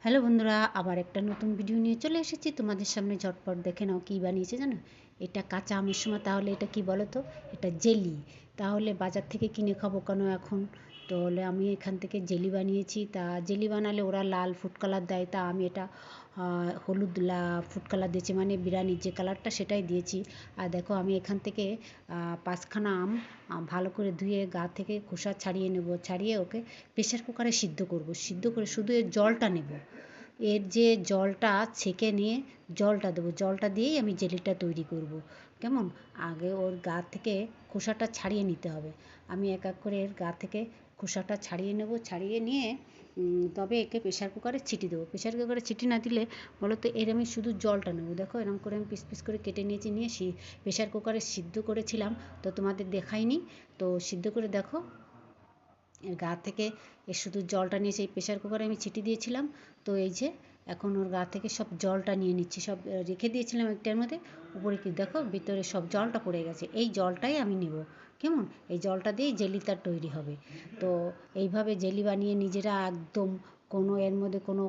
Hello বন্ধুরা, আবার একটা নতুন ভিডিও নিয়ে চলে এসেছি তোমাদের সামনে। ঝটপট দেখে নাও কী বানিয়েছে জানো। এটা কাঁচা আমের সময়, তাহলে এটা কি বলো তো, এটা জেলি। তাহলে বাজার থেকে কিনে খাবো কেন এখন? তাহলে আমি এখান থেকে জেলি বানিয়েছি। তা জেলি বানালে ওরা লাল ফুড কালার দেয়, তা আমি এটা হলুদ ফুড কালার দিয়েছি, মানে বিরিয়ানির যে কালারটা সেটাই দিয়েছি। আর দেখো আমি এখান থেকে 5খানা আম ভালো করে ধুয়ে গা থেকে খোসা ছাড়িয়ে নেব। ছাড়িয়ে ওকে প্রেশার কুকারে সিদ্ধ করব। সিদ্ধ করে শুধু এর জলটা নেব। এর যে জলটা ছেঁকে নিয়ে জলটা দেবো। জলটা দিয়েই আমি জেলিটা তৈরি করব। কেমন? আগে ওর গা থেকে খোসাটা ছাড়িয়ে নিতে হবে। আমি এক এক করে এর গা থেকে খোসাটা ছাড়িয়ে নেব। ছাড়িয়ে নিয়ে তবে একে প্রেশার কুকারে ছিটি দেবো। প্রেশার কুকারে ছিটি না দিলে বলো তো, এর আমি শুধু জলটা নেব। দেখো এরকম করে আমি পিস পিস করে কেটে নিয়েছি। নিয়ে প্রেশার কুকারে সিদ্ধ করেছিলাম, তো তোমাদের দেখাইনি। তো সিদ্ধ করে দেখো এর গা থেকে এর শুধু জলটা নিয়ে সেই প্রেশার কুকারে আমি ছিটি দিয়েছিলাম। তো এই যে এখন ওর গা থেকে সব জলটা নিয়ে নিচ্ছি। সব রেখে দিয়েছিলাম একটার মধ্যে, উপরে কি দেখো ভিতরে সব জলটা পড়ে গেছে। এই জলটাই আমি নেব। কেমন? এই জলটা দিয়েই জেলিটা তৈরি হবে। তো এইভাবে জেলি বানিয়ে নিজেরা একদম কোনো এর মধ্যে কোনো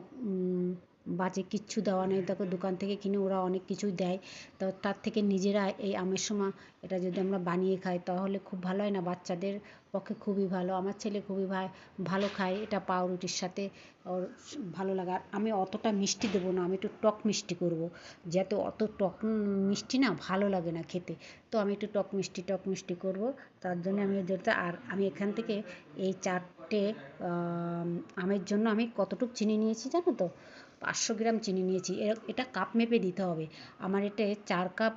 বাজে কিচ্ছু দেওয়া নেই। দেখো দোকান থেকে কিনে ওরা অনেক কিছুই দেয়, তো তার থেকে নিজেরা এই আমের সময় এটা যদি আমরা বানিয়ে খাই তাহলে খুব ভালো হয় না? বাচ্চাদের পক্ষে খুবই ভালো। আমার ছেলে খুবই ভালো খায় এটা পাউরুটির সাথে। ওর ভালো লাগে। আর আমি অতটা মিষ্টি দেবো না, আমি একটু টক মিষ্টি করব। যাতে অত টক মিষ্টি না ভালো লাগে না খেতে। তো আমি একটু টক মিষ্টি করব। তার জন্য আমি যেটা, আর আমি এখান থেকে এই 4টে আমের জন্য আমি কতটুকু চিনি নিয়েছি জানো তো? 500 গ্রাম চিনি নিয়েছি। এটা কাপ মেপে দিতে হবে। আমার এটা 4 কাপ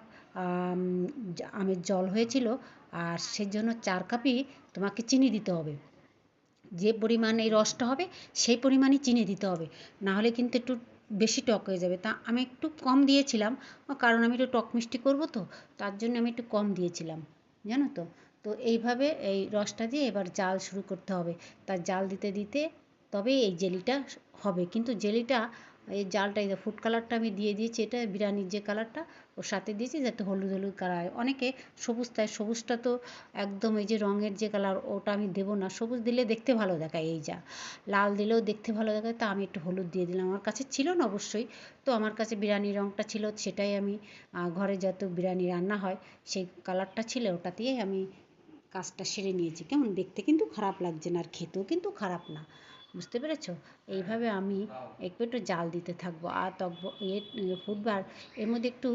আমের জল হয়েছিল, আর সেজন্য 4 কাপই তোমাকে চিনি দিতে হবে। যে পরিমাণ এই রসটা হবে সেই পরিমাণই চিনি দিতে হবে, না হলে কিন্তু একটু বেশি টক হয়ে যাবে। তা আমি একটু কম দিয়েছিলাম, কারণ আমি একটু টক মিষ্টি করব, তো তার জন্য আমি একটু কম দিয়েছিলাম, জানো তো। তো এইভাবে এই রসটা দিয়ে এবার জাল শুরু করতে হবে। তার জাল দিতে দিতে তবেই এই জেলিটা হবে। কিন্তু জেলিটা, এই জালটা, এই ফুড কালারটা আমি দিয়ে দিয়েছি, এটা বিরিয়ানির যে কালারটা ওর সাথে দিয়েছি, যাতে হলুদ হলুদ কালার হয়। অনেকে সবুজ দেয়, সবুজটা তো একদম এই যে রঙের যে কালার ওটা আমি দেবো না। সবুজ দিলে দেখতে ভালো দেখায়, এই যা লাল দিলেও দেখতে ভালো দেখায়। তা আমি একটু হলুদ দিয়ে দিলাম। আমার কাছে ছিল না অবশ্যই, তো আমার কাছে বিরিয়ানির রঙটা ছিল, সেটাই আমি ঘরে যত বিরিয়ানি রান্না হয় সেই কালারটা ছিল, ওটা দিয়েই আমি কাজটা সেরে নিয়েছি। কেমন? দেখতে কিন্তু খারাপ লাগছে না, আর খেতেও কিন্তু খারাপ না। বুঝতে পেরেছো? এইভাবে আমি একটু জাল দিতে থাকবো। আর ফুটবার এর মধ্যে একটু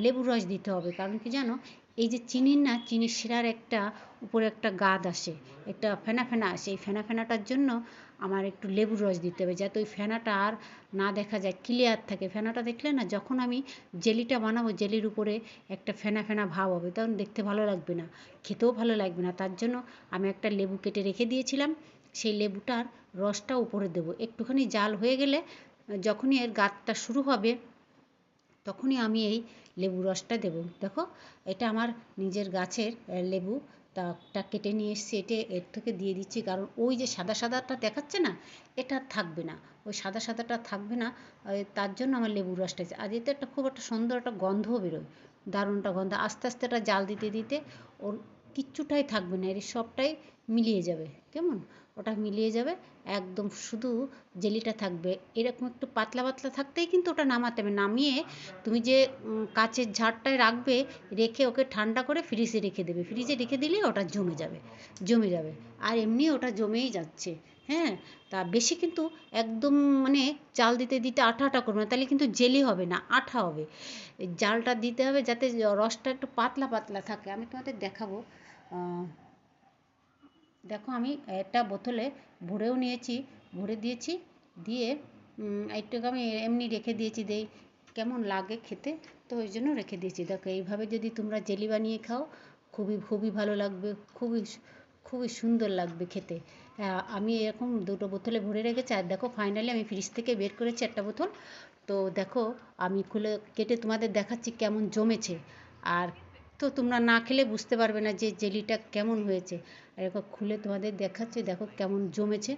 লেবুর রস দিতে হবে। কারণ কি জানো, এই যে চিনির শিরার একটা উপরে একটা গাদ আসে, একটা ফেনা ফেনা আসে। এই ফেনা ফেনাটার জন্য আমার একটু লেবুর রস দিতে হবে, যাতে ওই ফেনাটা আর না দেখা যায়, ক্লিয়ার থাকে। ফেনাটা দেখলে না, যখন আমি জেলিটা বানাবো জেলির উপরে একটা ফেনা ফেনা ভাব হবে, তখন দেখতে ভালো লাগবে না, খেতেও ভালো লাগবে না। তার জন্য আমি একটা লেবু কেটে রেখে দিয়েছিলাম, সেই লেবুটার রসটা উপরে দেবো। একটুখানি জাল হয়ে গেলে, যখনই এর গাদটা শুরু হবে তখনই আমি এই লেবু রসটা দেবো। দেখো এটা আমার নিজের গাছের লেবু, তা কেটে নিয়ে এসেছি। এটা এর থেকে দিয়ে দিচ্ছি, কারণ ওই যে সাদা সাদাটা দেখাচ্ছে না, এটা থাকবে না। ওই সাদা সাদাটা থাকবে না, তার জন্য আমার লেবুর রসটা। আর এতে একটা খুব একটা সুন্দর একটা গন্ধও বেরোয়, দারুণ একটা গন্ধ। আস্তে আস্তে এটা জাল দিতে দিতে ওর কিচ্ছুটাই থাকবে না, এর সবটাই মিলিয়ে যাবে। কেমন? ওটা মিলিয়ে যাবে, একদম শুধু জেলিটা থাকবে। এরকম একটু পাতলা পাতলা থাকতেই কিন্তু ওটা নামাতে হবে। নামিয়ে তুমি যে কাচের ঝাড়টায় রাখবে, রেখে ওকে ঠান্ডা করে ফ্রিজে রেখে দেবে। ফ্রিজে রেখে দিলে ওটা জমে যাবে। আর এমনি ওটা জমেই যাচ্ছে। হ্যাঁ, তা বেশি কিন্তু একদম মানে জাল দিতে দিতে আঠা আঠা করবে না, তাহলে কিন্তু জেলি হবে না, আঠা হবে। জালটা দিতে হবে যাতে রসটা একটু পাতলা পাতলা থাকে। আমি তোমাদের দেখাবো। দেখো আমি একটা বোতলে ভরেও নিয়েছি, ভরে দিয়েছি। দিয়ে একটু আমি এমনি রেখে দিয়েছি, কেমন লাগে খেতে, তো ওই জন্য রেখে দিয়েছি। দেখো এইভাবে যদি তোমরা জেলি বানিয়ে খাও, খুবই খুবই ভালো লাগবে, খুবই খুবই সুন্দর লাগবে খেতে। আমি এরকম 2টো বোতলে ভরে রেখেছি। আর দেখো ফাইনালি আমি ফ্রিজ থেকে বের করেছি একটা বোতল। তো দেখো আমি খুলে কেটে তোমাদের দেখাচ্ছি কেমন জমেছে। আর তো তোমরা না খেলে বুঝতে পারবে না যে জেলিটা কেমন হয়েছে। আর এরকম খুলে তোমাদের দেখাচ্ছি, দেখো কেমন জমেছে।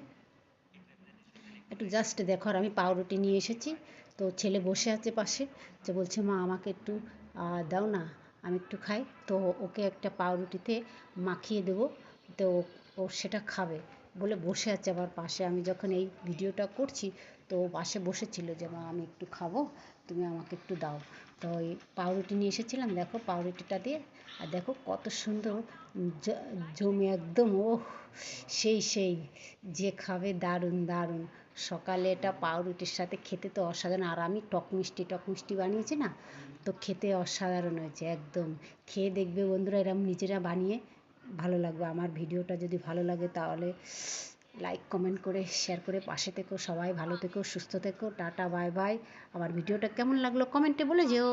একটু জাস্ট দেখো। আর আমি পাউরুটি নিয়ে এসেছি, তো ছেলে বসে আছে পাশে, যে বলছে মা আমাকে একটু দাও না, আমি একটু খাই। তো ওকে একটা পাউরুটিতে মাখিয়ে দেবো, তো ও সেটা খাবে। বলে বসে আছে আমার পাশে। আমি যখন এই ভিডিওটা করছি তো ও পাশে বসেছিল যে মা আমি একটু খাবো, তুমি আমাকে একটু দাও। তো ওই পাউরুটি নিয়ে এসেছিলাম, দেখো পাউরুটিটা দিয়ে, আর দেখো কত সুন্দর জমে একদম, ওহ সেই যে খাবে দারুণ দারুণ। সকালে এটা পাউরুটির সাথে খেতে তো অসাধারণ, আর আমি টক মিষ্টি বানিয়েছি না, তো খেতে অসাধারণ হয়েছে একদম। খেয়ে দেখবে বন্ধুরা এরম নিজেরা বানিয়ে, ভালো লাগবে। আমার ভিডিওটা যদি ভালো লাগে তাহলে লাইক কমেন্ট করে শেয়ার করে পাশে থেকো। সবাই ভালো থেকো, সুস্থ থেকো, টাটা বাই বাই। আমার ভিডিওটা কেমন লাগলো কমেন্টে বলে যেও।